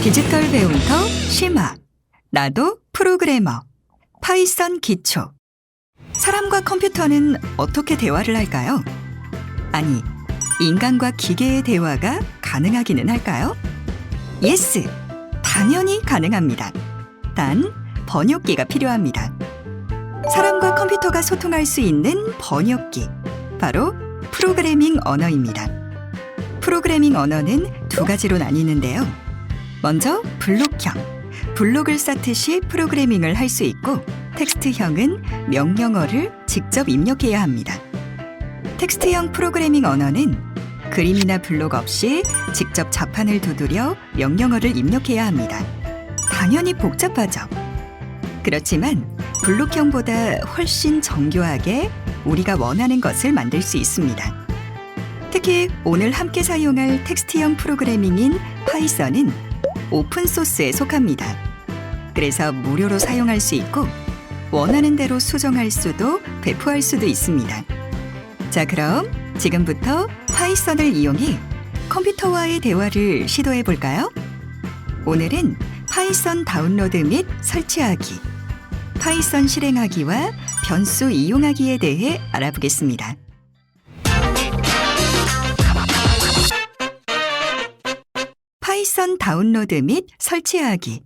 디지털 배움터 심화. 나도 프로그래머. 파이썬 기초. 사람과 컴퓨터는 어떻게 대화를 할까요? 아니, 인간과 기계의 대화가 가능하기는 할까요? 예스! 당연히 가능합니다. 단, 번역기가 필요합니다. 사람과 컴퓨터가 소통할 수 있는 번역기. 바로 프로그래밍 언어입니다. 프로그래밍 언어는 두 가지로 나뉘는데요. 먼저 블록형. 블록을 쌓듯이 프로그래밍을 할 수 있고, 텍스트형은 명령어를 직접 입력해야 합니다. 텍스트형 프로그래밍 언어는 그림이나 블록 없이 직접 자판을 두드려 명령어를 입력해야 합니다. 당연히 복잡하죠. 그렇지만 블록형보다 훨씬 정교하게 우리가 원하는 것을 만들 수 있습니다. 특히 오늘 함께 사용할 텍스트형 프로그래밍인 파이썬은 오픈소스에 속합니다. 그래서 무료로 사용할 수 있고 원하는 대로 수정할 수도 배포할 수도 있습니다. 자, 그럼 지금부터 파이썬을 이용해 컴퓨터와의 대화를 시도해 볼까요? 오늘은 파이썬 다운로드 및 설치하기, 파이썬 실행하기와 변수 이용하기에 대해 알아보겠습니다. 파이썬 다운로드 및 설치하기.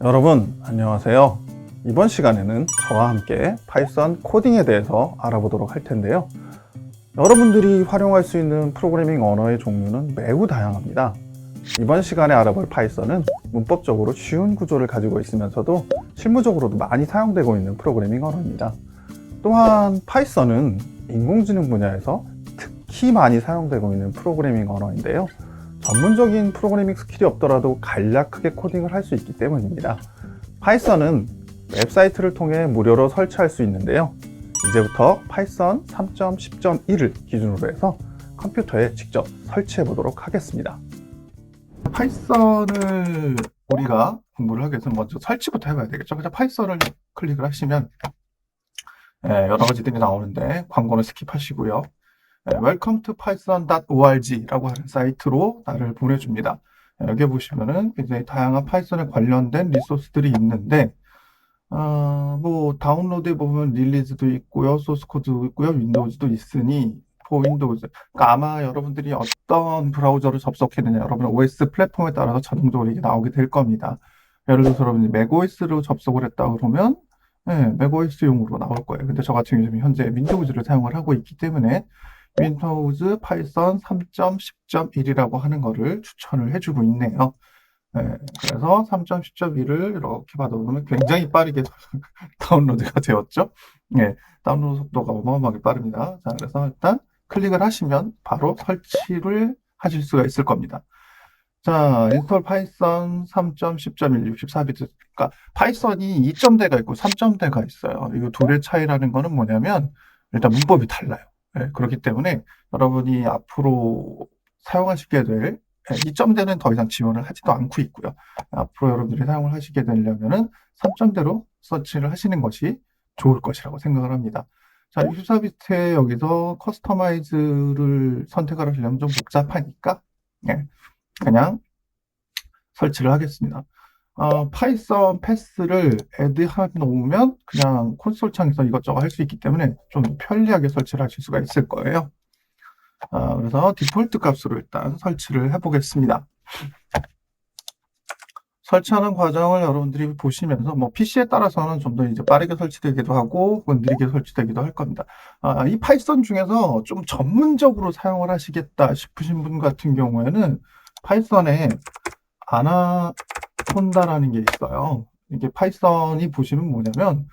여러분 안녕하세요. 이번 시간에는 저와 함께 파이썬 코딩에 대해서 알아보도록 할 텐데요. 여러분들이 활용할 수 있는 프로그래밍 언어의 종류는 매우 다양합니다. 이번 시간에 알아볼 파이썬은 문법적으로 쉬운 구조를 가지고 있으면서도 실무적으로도 많이 사용되고 있는 프로그래밍 언어입니다. 또한 파이썬은 인공지능 분야에서 특히 많이 사용되고 있는 프로그래밍 언어인데요. 전문적인 프로그래밍 스킬이 없더라도 간략하게 코딩을 할 수 있기 때문입니다. 파이썬은 웹사이트를 통해 무료로 설치할 수 있는데요. 이제부터 파이썬 3.10.1을 기준으로 해서 컴퓨터에 직접 설치해 보도록 하겠습니다. 파이썬을 우리가 공부를 하기 위해서 먼저 설치부터 해봐야 되겠죠. 그래서 파이썬을 클릭을 하시면 여러 가지들이 나오는데 광고는 스킵하시고요. Welcome to python.org 라고 하는 사이트로 나를 보내줍니다. 여기 보시면은 굉장히 다양한 파이썬에 관련된 리소스들이 있는데, 뭐, 다운로드에 보면 릴리즈도 있고요, 소스코드도 있고요, 윈도우즈도 있으니, 윈도우즈. 그러니까 아마 여러분들이 어떤 브라우저를 접속했느냐, 여러분의 OS 플랫폼에 따라서 자동적으로 이게 나오게 될 겁니다. 예를 들어서 여러분이 맥OS로 접속을 했다 그러면, 맥OS용으로 나올 거예요. 근데 저 같은 경우는 현재 윈도우즈를 사용을 하고 있기 때문에, 윈도우즈 파이썬 3.10.1이라고 하는 거를 추천을 해주고 있네요. 그래서 3.10.1을 이렇게 받아보면 굉장히 빠르게 다운로드가 되었죠. 다운로드 속도가 어마어마하게 빠릅니다. 자, 그래서 일단 클릭을 하시면 바로 설치를 하실 수가 있을 겁니다. 자, 인스톨 파이썬 3.10.1 64비트. 그러니까 파이썬이 2점대가 있고 3점대가 있어요. 이 둘의 차이라는 거는 뭐냐면 일단 문법이 달라요. 그렇기 때문에 여러분이 앞으로 사용하시게 될 2점대는 더 이상 지원을 하지도 않고 있고요. 앞으로 여러분들이 사용을 하시게 되려면은 3점대로 서치를 하시는 것이 좋을 것이라고 생각을 합니다. 자, 64비트에 여기서 커스터마이즈를 선택을 하시려면 좀 복잡하니까 그냥 설치를 하겠습니다. 파이썬 패스를 애드해 놓으면 그냥 콘솔 창에서 이것저것 할 수 있기 때문에 좀 편리하게 설치를 하실 수가 있을 거예요. 그래서 디폴트 값으로 일단 설치를 해보겠습니다. 설치하는 과정을 여러분들이 보시면서 뭐 PC에 따라서는 좀 더 이제 빠르게 설치되기도 하고 혹은 느리게 설치되기도 할 겁니다. 이 파이썬 중에서 좀 전문적으로 사용을 하시겠다 싶으신 분 같은 경우에는 파이썬에 아나콘다라는 게 있어요. 이게 파이썬이 보시면 뭐냐면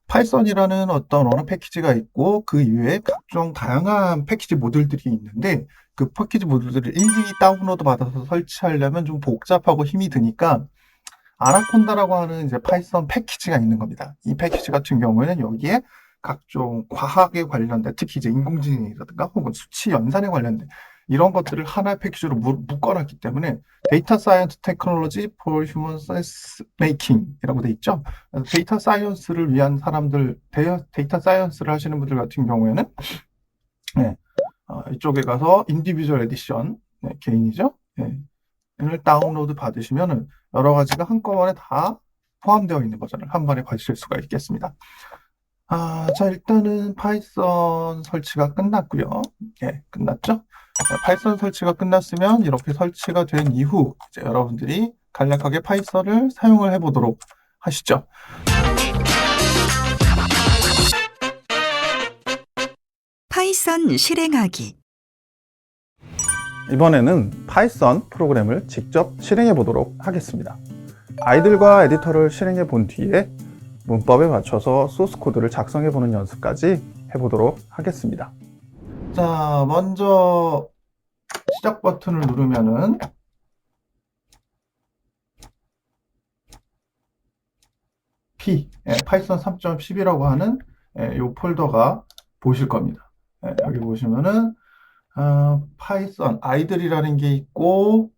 파이썬이라는 어떤 언어 패키지가 있고 그 이외에 각종 다양한 패키지 모듈들이 있는데 그 패키지 모듈들을 일일이 다운로드 받아서 설치하려면 좀 복잡하고 힘이 드니까 아나콘다라고 하는 이제 파이썬 패키지가 있는 겁니다. 이 패키지 같은 경우에는 여기에 각종 과학에 관련된 특히 이제 인공지능이라든가 혹은 수치 연산에 관련된 이런 것들을 하나의 패키지로 묶어놨기 때문에 데이터 사이언스 테크놀로지 for human sense making이라고 돼 있죠. 그래서 데이터 사이언스를 위한 사람들, 데이터 사이언스를 하시는 분들 같은 경우에는 네, 이쪽에 가서 인디비주얼 에디션, 네, 개인이죠. 네, 을 다운로드 받으시면 여러 가지가 한꺼번에 다 포함되어 있는 버전을 한 번에 받으실 수가 있겠습니다. 자, 일단은 파이썬 설치가 끝났고요. 예, 끝났죠? 파이썬 설치가 끝났으면 이렇게 설치가 된 이후 이제 여러분들이 간략하게 파이썬을 사용을 해보도록 하시죠. 파이썬 실행하기. 이번에는 파이썬 프로그램을 직접 실행해 보도록 하겠습니다. 아이들과 에디터를 실행해 본 뒤에 문법에 맞춰서 소스 코드를 작성해 보는 연습까지 해보도록 하겠습니다. 자, 먼저 시작 버튼을 누르면은 파이썬 3.10이라고 하는 이 폴더가 보실 겁니다. 여기 보시면은 파이썬 아이들이라는 게 있고,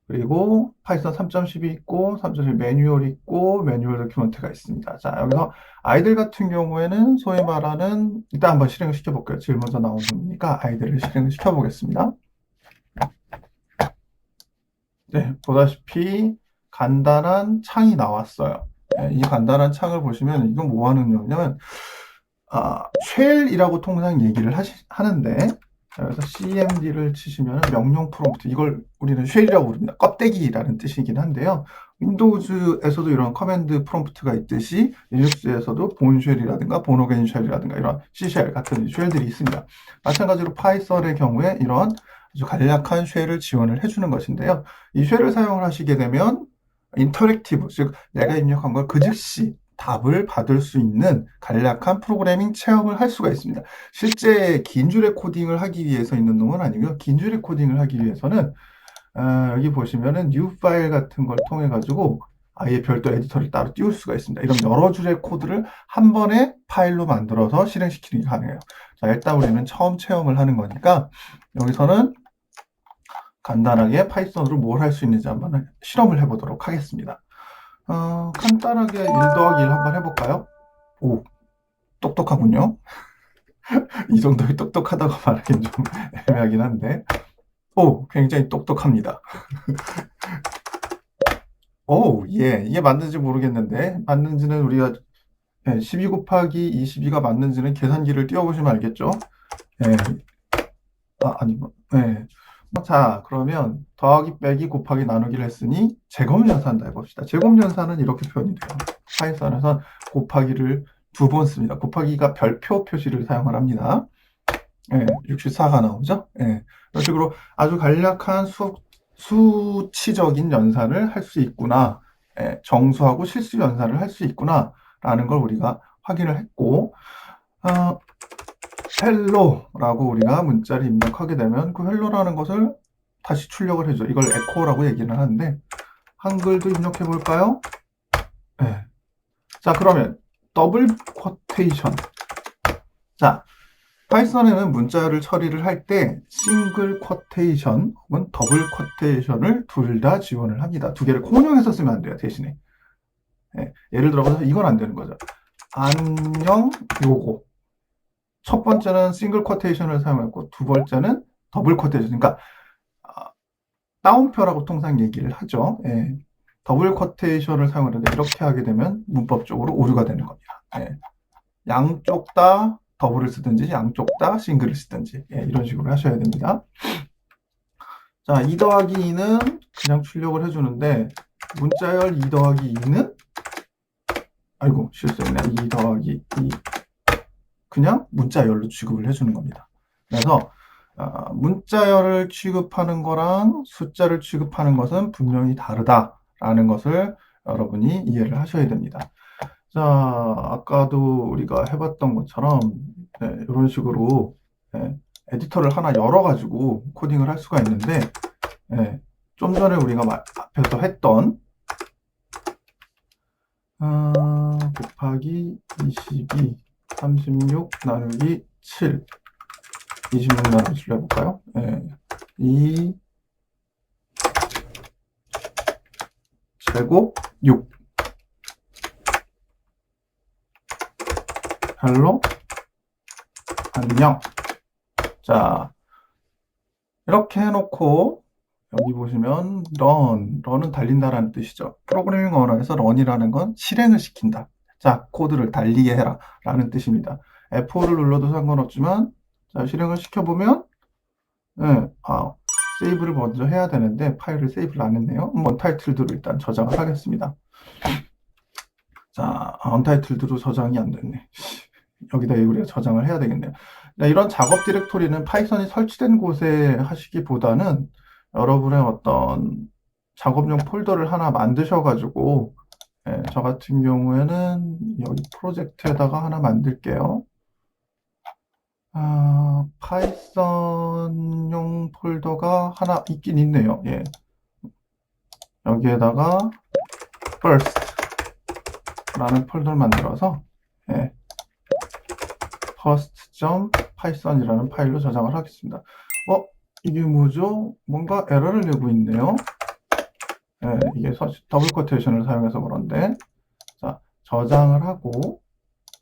그리고 파이썬 3.10이 있고, 3.10 매뉴얼이 있고, 매뉴얼 도큐멘트가 있습니다. 자, 여기서 아이들 같은 경우에는 소위 말하는, 일단 한번 실행을 시켜볼게요. 제일 먼저 나오는 거니까 아이들을 실행을 시켜보겠습니다. 네, 보다시피 간단한 창이 나왔어요. 이 간단한 창을 보시면 이건 뭐 하는 거냐면, 쉘이라고 통상 얘기를 하는데, 그래서 cmd를 치시면 명령 프롬프트, 이걸 우리는 쉘이라고 부릅니다. 껍데기라는 뜻이긴 한데요. 윈도우즈에서도 이런 커맨드 프롬프트가 있듯이 리눅스에서도 본쉘이라든가 본어게인 쉘이라든가 이런 C쉘 같은 쉘들이 있습니다. 마찬가지로 파이썬의 경우에 이런 아주 간략한 쉘을 지원을 해주는 것인데요. 이 쉘을 사용을 하시게 되면 인터랙티브, 즉 내가 입력한 걸 그 즉시 답을 받을 수 있는 간략한 프로그래밍 체험을 할 수가 있습니다. 실제 긴 줄의 코딩을 하기 위해서 있는 놈은 아니고요. 긴 줄의 코딩을 하기 위해서는 여기 보시면은 new 파일 같은 걸 통해 가지고 아예 별도 에디터를 따로 띄울 수가 있습니다. 이런 여러 줄의 코드를 한 번에 파일로 만들어서 실행시키는 게 가능해요. 자, 일단 우리는 처음 체험을 하는 거니까 여기서는 간단하게 파이썬으로 뭘 할 수 있는지 한번 실험을 해보도록 하겠습니다. 간단하게 1 더하기 1 한번 해볼까요? 오, 똑똑하군요. 이 정도의 똑똑하다고 말하기는 좀 애매하긴 한데, 오, 굉장히 똑똑합니다. 오, 예, 이게 맞는지 모르겠는데, 맞는지는 우리가 12 곱하기 22가 맞는지는 계산기를 띄워보시면 알겠죠? 예, 예. 자, 그러면 더하기 빼기 곱하기 나누기를 했으니 제곱연산다 해봅시다. 제곱연산은 이렇게 표현이 돼요. 파이썬에서 곱하기를 2번 씁니다. 곱하기가 별표 표시를 사용을 합니다. 64가 나오죠? 이런 식으로 아주 간략한 수치적인 연산을 할 수 있구나. 정수하고 실수 연산을 할 수 있구나. 라는 걸 우리가 확인을 했고, 헬로라고 우리가 문자를 입력하게 되면 그 헬로라는 것을 다시 출력을 해줘. 이걸 에코라고 얘기를 하는데 한글도 입력해 볼까요? 네. 자, 그러면 더블 쿼테이션. 자, 파이썬에는 문자를 처리를 할 때 싱글 쿼테이션 혹은 더블 쿼테이션을 둘 다 지원을 합니다. 두 개를 혼용해서 쓰면 안 돼요, 대신에. 예를 들어서 이건 안 되는 거죠. 안녕 요거. 첫 번째는 싱글 쿼테이션을 사용했고 두 번째는 더블 쿼테이션. 그러니까 따옴표라고 통상 얘기를 하죠. 더블 쿼테이션을 사용하는데 이렇게 하게 되면 문법적으로 오류가 되는 겁니다. 양쪽 다 더블을 쓰든지 양쪽 다 싱글을 쓰든지 이런 식으로 하셔야 됩니다. 자, 2 더하기 2는 그냥 출력을 해주는데 문자열 2 더하기 2는 아이고 실수했네. 2 더하기 2 그냥 문자열로 취급을 해주는 겁니다. 그래서 문자열을 취급하는 거랑 숫자를 취급하는 것은 분명히 다르다라는 것을 여러분이 이해를 하셔야 됩니다. 자, 아까도 우리가 해봤던 것처럼 이런 식으로 에디터를 하나 열어가지고 코딩을 할 수가 있는데 좀 전에 우리가 앞에서 했던 곱하기 22 36 나누기 7 26 나누기 7 해볼까요? 2 제곱 6 헬로 안녕. 자, 이렇게 해놓고 여기 보시면 run은 달린다라는 뜻이죠. 프로그래밍 언어에서 run이라는 건 실행을 시킨다. 자, 코드를 달리게 해라 라는 뜻입니다. F4를 눌러도 상관없지만 자, 실행을 시켜보면 세이브를 먼저 해야 되는데 파일을 세이브를 안 했네요. 언타이틀드로 일단 저장을 하겠습니다. 자, 언타이틀드로 저장이 안 됐네. 여기다 우리가 저장을 해야 되겠네요. 이런 작업 디렉토리는 파이썬이 설치된 곳에 하시기보다는 여러분의 어떤 작업용 폴더를 하나 만드셔가지고 저 같은 경우에는 여기 프로젝트에다가 하나 만들게요. 파이썬용 폴더가 하나 있긴 있네요. 예. 여기에다가 first 라는 폴더를 만들어서 first.python이라는 파일로 저장을 하겠습니다. 이게 뭐죠? 뭔가 에러를 내고 있네요. 이게 더블 코테이션을 사용해서 그런데 자, 저장을 하고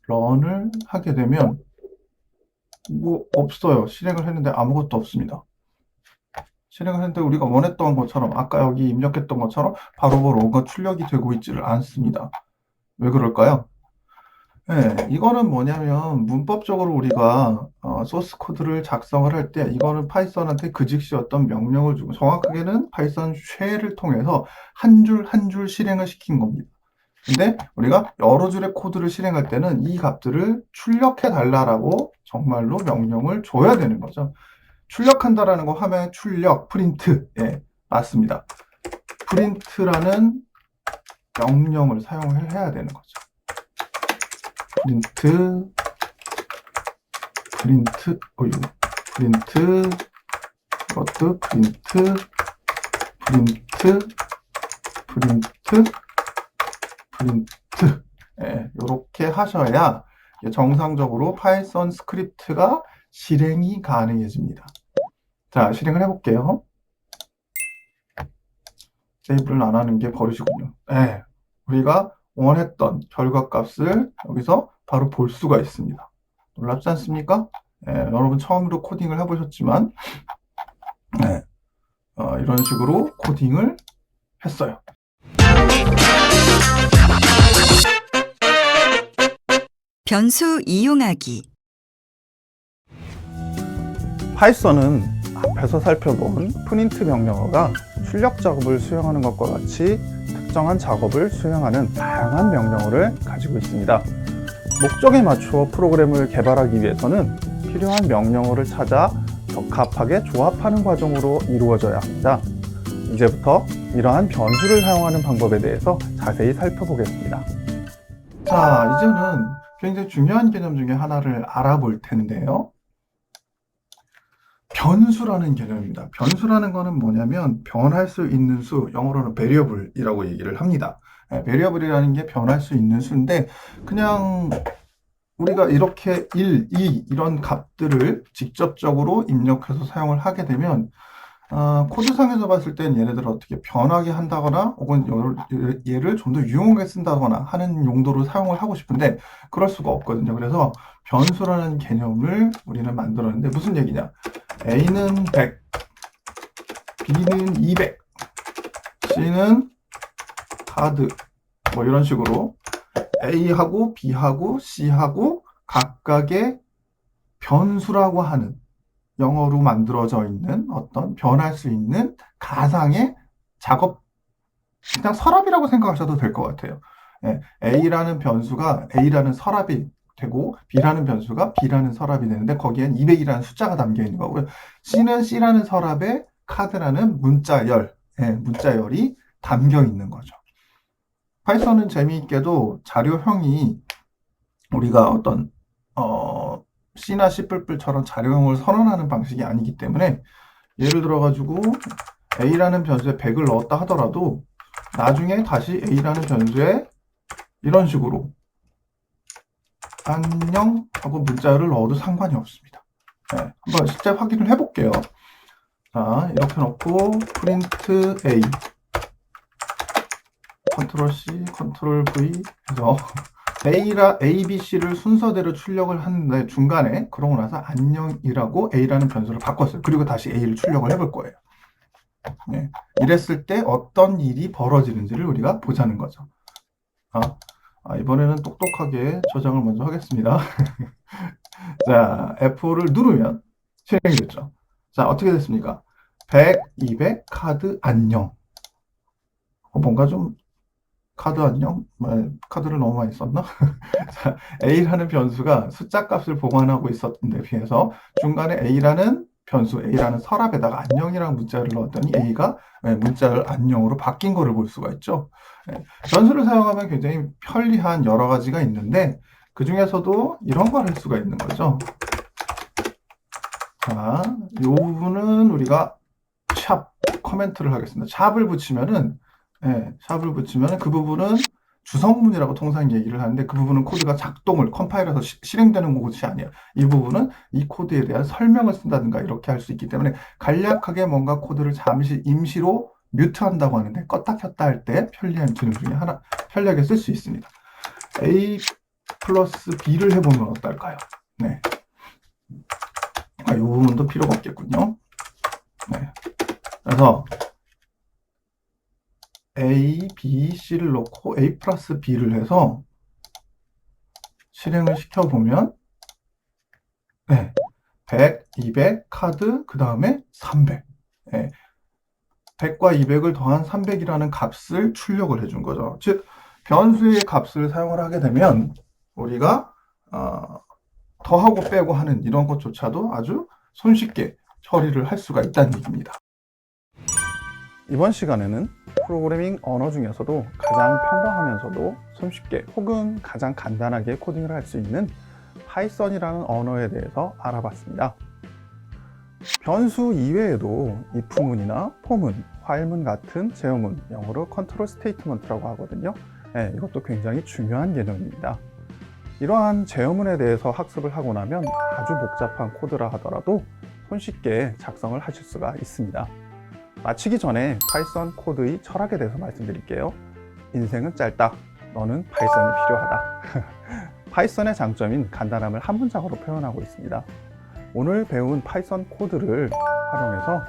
런을 하게 되면 뭐 없어요. 실행을 했는데 아무것도 없습니다. 실행을 했는데 우리가 원했던 것처럼 아까 여기 입력했던 것처럼 바로바로 뭔가 출력이 되고 있지를 않습니다. 왜 그럴까요? 이거는 뭐냐면 문법적으로 우리가 소스 코드를 작성을 할 때 이거는 파이썬한테 그 즉시 어떤 명령을 주고 정확하게는 파이썬 쉘을 통해서 한 줄 한 줄 실행을 시킨 겁니다. 근데 우리가 여러 줄의 코드를 실행할 때는 이 값들을 출력해 달라라고 정말로 명령을 줘야 되는 거죠. 출력한다라는 거 화면에 출력, 프린트. 맞습니다. 프린트라는 명령을 사용을 해야 되는 거죠. 프린트, 이것도 프린트. 이렇게 하셔야 정상적으로 파이썬 스크립트가 실행이 가능해집니다. 자, 실행을 해볼게요. 세이브를 안 하는 게 버릇이군요. 우리가 원했던 결과값을 여기서 바로 볼 수가 있습니다. 놀랍지 않습니까? 여러분 처음으로 코딩을 해보셨지만 이런 식으로 코딩을 했어요. 변수 이용하기. 파이썬은 앞에서 살펴본 프린트 명령어가 출력 작업을 수행하는 것과 같이 특정한 작업을 수행하는 다양한 명령어를 가지고 있습니다. 목적에 맞추어 프로그램을 개발하기 위해서는 필요한 명령어를 찾아 적합하게 조합하는 과정으로 이루어져야 합니다. 이제부터 이러한 변수를 사용하는 방법에 대해서 자세히 살펴보겠습니다. 자, 이제는 굉장히 중요한 개념 중에 하나를 알아볼 텐데요. 변수라는 개념입니다. 변수라는 거는 뭐냐면 변할 수 있는 수, 영어로는 variable이라고 얘기를 합니다. variable이라는 게 변할 수 있는 수인데 그냥 우리가 이렇게 1, 2 이런 값들을 직접적으로 입력해서 사용을 하게 되면 코드상에서 봤을 땐 얘네들을 어떻게 변하게 한다거나 혹은 얘를 좀 더 유용하게 쓴다거나 하는 용도로 사용을 하고 싶은데 그럴 수가 없거든요. 그래서 변수라는 개념을 우리는 만들었는데 무슨 얘기냐? A는 100, B는 200, C는 카드 뭐 이런 식으로 A하고 B하고 C하고 각각의 변수라고 하는 영어로 만들어져 있는 어떤 변할 수 있는 가상의 작업, 그냥 서랍이라고 생각하셔도 될 것 같아요. A라는 변수가 A라는 서랍이 되고 B라는 변수가 B라는 서랍이 되는데 거기엔 200이라는 숫자가 담겨 있는 거고요. C는 C라는 서랍에 카드라는 문자열이 담겨 있는 거죠. 파이썬은 재미있게도 자료형이 우리가 어떤 C나 C++처럼 자료형을 선언하는 방식이 아니기 때문에 예를 들어가지고 A라는 변수에 100을 넣었다 하더라도 나중에 다시 A라는 변수에 이런 식으로 안녕 하고 문자를 넣어도 상관이 없습니다. 한번 실제 확인을 해볼게요. 자, 이렇게 놓고 프린트 A, 컨트롤 C, 컨트롤 V 해서 A, B, C를 순서대로 출력을 하는데 중간에 그러고 나서 안녕이라고 A라는 변수를 바꿨어요. 그리고 다시 A를 출력을 해볼 거예요. 네. 이랬을 때 어떤 일이 벌어지는지를 우리가 보자는 거죠. 이번에는 똑똑하게 저장을 먼저 하겠습니다. 자, F5를 누르면 실행이 됐죠. 자, 어떻게 됐습니까? 100, 200, 카드 안녕. 뭔가 좀 카드 안녕? 카드를 너무 많이 썼나? 자, A라는 변수가 숫자 값을 보관하고 있었던 데 비해서 중간에 A라는 변수, A라는 서랍에다가 안녕이라는 문자를 넣었더니 A가 문자를 안녕으로 바뀐 거를 볼 수가 있죠. 변수를 사용하면 굉장히 편리한 여러 가지가 있는데 그 중에서도 이런 걸 할 수가 있는 거죠. 자, 이 부분은 우리가 샵, 커멘트를 하겠습니다. 샵을 붙이면은 그 부분은 주성문이라고 통상 얘기를 하는데 그 부분은 코드가 작동을 컴파일해서 실행되는 것이 아니에요. 이 부분은 이 코드에 대한 설명을 쓴다든가 이렇게 할 수 있기 때문에 간략하게 뭔가 코드를 잠시 임시로 뮤트한다고 하는데 껐다 켰다 할 때 편리한 기능 중에 하나, 편리하게 쓸 수 있습니다. A 플러스 B를 해보면 어떨까요? 네. 이 부분도 필요가 없겠군요. 네. 그래서 A, B, C를 넣고 A 플러스 B를 해서 실행을 시켜보면 100, 200, 카드, 그 다음에 300. 100과 200을 더한 300이라는 값을 출력을 해준 거죠. 즉, 변수의 값을 사용을 하게 되면 우리가 더하고 빼고 하는 이런 것조차도 아주 손쉽게 처리를 할 수가 있다는 얘기입니다. 이번 시간에는 프로그래밍 언어 중에서도 가장 평범하면서도 손쉽게 혹은 가장 간단하게 코딩을 할 수 있는 파이썬이라는 언어에 대해서 알아봤습니다. 변수 이외에도 if문이나 for문, while문 같은 제어문, 영어로 컨트롤 스테이트먼트라고 하거든요. 이것도 굉장히 중요한 개념입니다. 이러한 제어문에 대해서 학습을 하고 나면 아주 복잡한 코드라 하더라도 손쉽게 작성을 하실 수가 있습니다. 마치기 전에 파이썬 코드의 철학에 대해서 말씀드릴게요. 인생은 짧다. 너는 파이썬이 필요하다. 파이썬의 장점인 간단함을 한 문장으로 표현하고 있습니다. 오늘 배운 파이썬 코드를 활용해서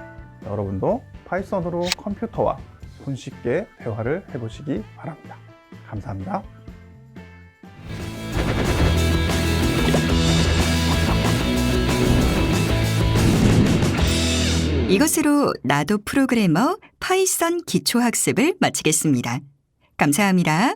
여러분도 파이썬으로 컴퓨터와 손쉽게 대화를 해보시기 바랍니다. 감사합니다. 이것으로 나도 프로그래머 파이썬 기초학습을 마치겠습니다. 감사합니다.